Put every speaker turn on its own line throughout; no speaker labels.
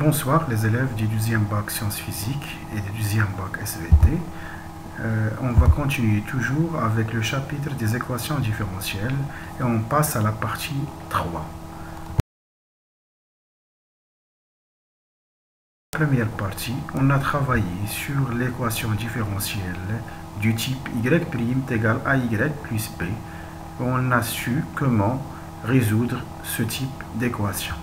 Bonsoir les élèves du 12e bac sciences physiques et du 12e bac SVT. On va continuer toujours avec le chapitre des équations différentielles et on passe à la partie 3. Première partie, on a travaillé sur l'équation différentielle du type y' égale AY plus B. On a su comment résoudre ce type d'équation.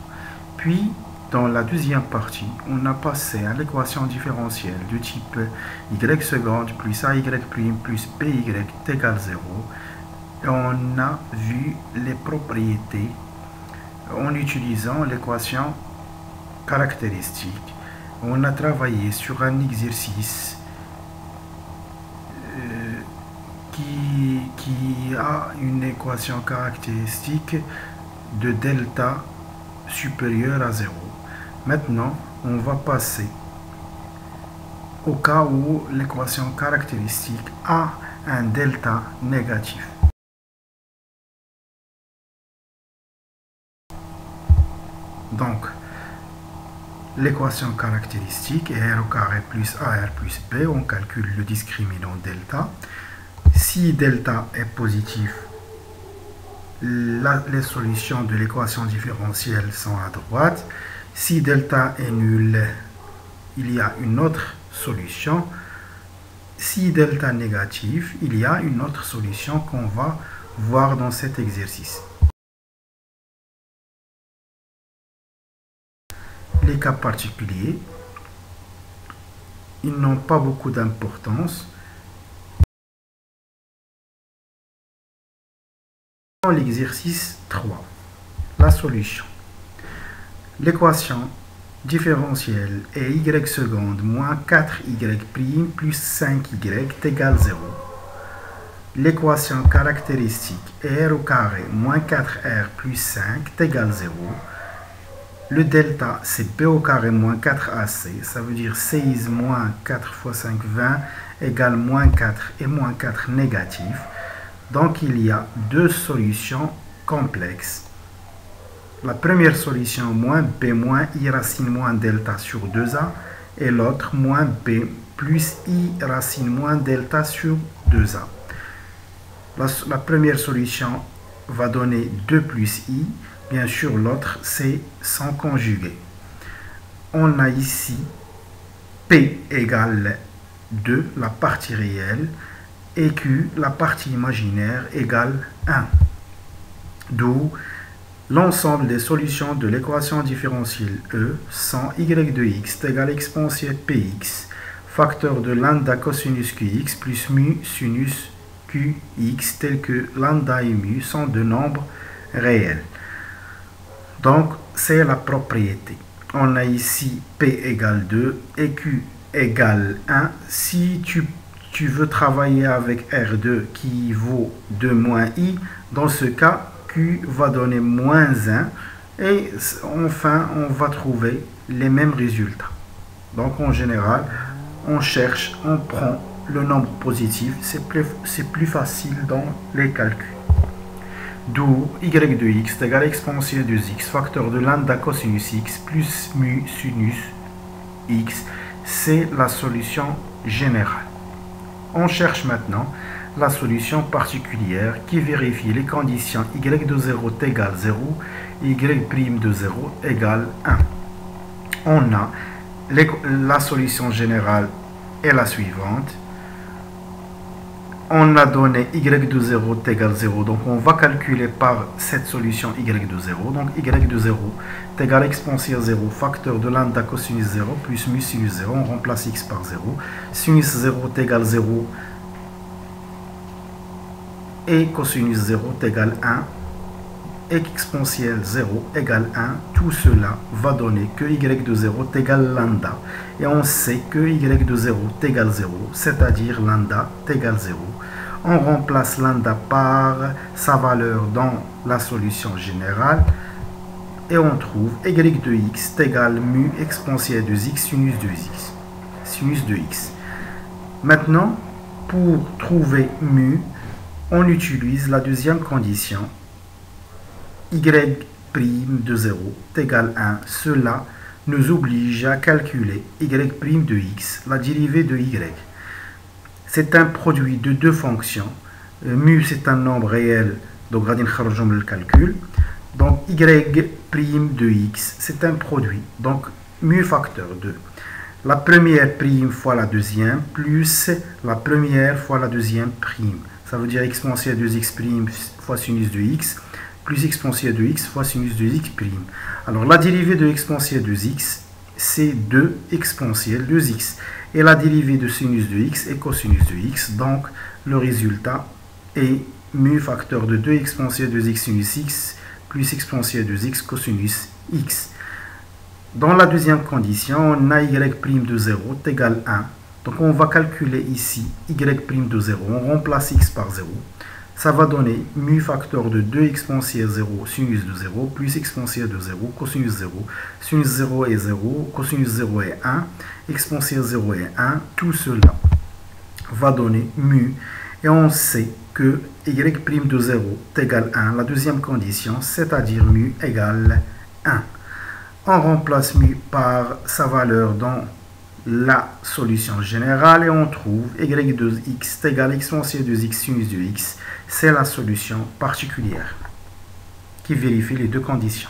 Puis, dans la deuxième partie, on a passé à l'équation différentielle du type y seconde plus AY' plus BY égale 0. Et on a vu les propriétés en utilisant l'équation caractéristique. On a travaillé sur un exercice qui a une équation caractéristique de delta supérieur à 0. Maintenant, on va passer au cas où l'équation caractéristique a un delta négatif. Donc, l'équation caractéristique est R au carré plus AR plus B. On calcule le discriminant delta. Si delta est positif, les solutions de l'équation différentielle sont à droite. Si delta est nul, il y a une autre solution. Si delta est négatif, il y a une autre solution qu'on va voir dans cet exercice. Les cas particuliers, ils n'ont pas beaucoup d'importance. Dans l'exercice 3, la solution. L'équation différentielle est y seconde moins 4y' plus 5y égale 0. L'équation caractéristique est r au carré moins 4r plus 5 égale 0. Le delta, c'est b au carré moins 4ac, ça veut dire 16 moins 4 fois 5, 20, égale moins 4 et moins 4 négatif. Donc, il y a deux solutions complexes. La première solution, moins b moins i racine moins delta sur 2a, et l'autre, moins b plus i racine moins delta sur 2a. La première solution va donner 2 plus i. Bien sûr, l'autre, c'est sans conjugué. On a ici P égale 2, la partie réelle, et Q, la partie imaginaire, égale 1. D'où l'ensemble des solutions de l'équation différentielle E sont y de x égale exponentielle px, facteur de lambda cosinus qx plus mu sinus qx, tel que lambda et mu sont de nombres réels. Donc, c'est la propriété. On a ici P égale 2 et Q égale 1. Si tu veux travailler avec R2 qui vaut 2 moins I, dans ce cas, Q va donner moins 1. Et enfin, on va trouver les mêmes résultats. Donc, en général, on cherche, on prend le nombre positif. C'est plus facile dans les calculs. D'où y de x égale exponentielle de x, facteur de lambda cosinus x plus mu sinus x. C'est la solution générale. On cherche maintenant la solution particulière qui vérifie les conditions y de 0 égale 0 et y' de 0 égale 1. On a la solution générale est la suivante. On a donné y de 0 égale 0, donc on va calculer par cette solution y de 0. Donc y de 0 égale exponentielle 0, facteur de lambda cosinus 0 plus mu sinus 0, on remplace x par 0. Sinus 0 égale 0 et cosinus 0 égale 1. Et exponentielle 0 égale 1, tout cela va donner que y de 0 égale lambda. Et on sait que y de 0 égale 0, c'est-à-dire lambda égale 0. On remplace lambda par sa valeur dans la solution générale. Et on trouve y de x égale mu exponentielle de x sinus de x. Sinus de x. Maintenant, pour trouver mu, on utilise la deuxième condition. Y' de 0 égale 1. Cela nous oblige à calculer y' de x, la dérivée de y. C'est un produit de deux fonctions. Mu, c'est un nombre réel, donc on va le calcul. Donc y' de x, c'est un produit, donc mu facteur 2. La première prime fois la deuxième, plus la première fois la deuxième prime. Ça veut dire exponentielle de x prime fois sinus de x, plus exponentielle de x fois sinus de x prime. Alors la dérivée de exponentielle de x, c'est 2 exponentielle de x. Et la dérivée de sinus de x est cosinus de x. Donc le résultat est mu facteur de 2 exponentielle de x sinus x plus exponentielle de x cosinus x. Dans la deuxième condition, on a y' de 0 égale 1. Donc on va calculer ici y' de 0. On remplace x par 0. Ça va donner mu facteur de 2 exponentielle 0 sinus de 0 plus exponentielle de 0 cosinus 0. Sinus 0 est 0, cosinus 0 est 1, exponentielle 0 est 1. Tout cela va donner mu. Et on sait que y' de 0 égale 1. La deuxième condition, c'est-à-dire mu égale 1. On remplace mu par sa valeur dans la solution générale et on trouve y' de x égale exponentielle de x sinus de x. C'est la solution particulière qui vérifie les deux conditions.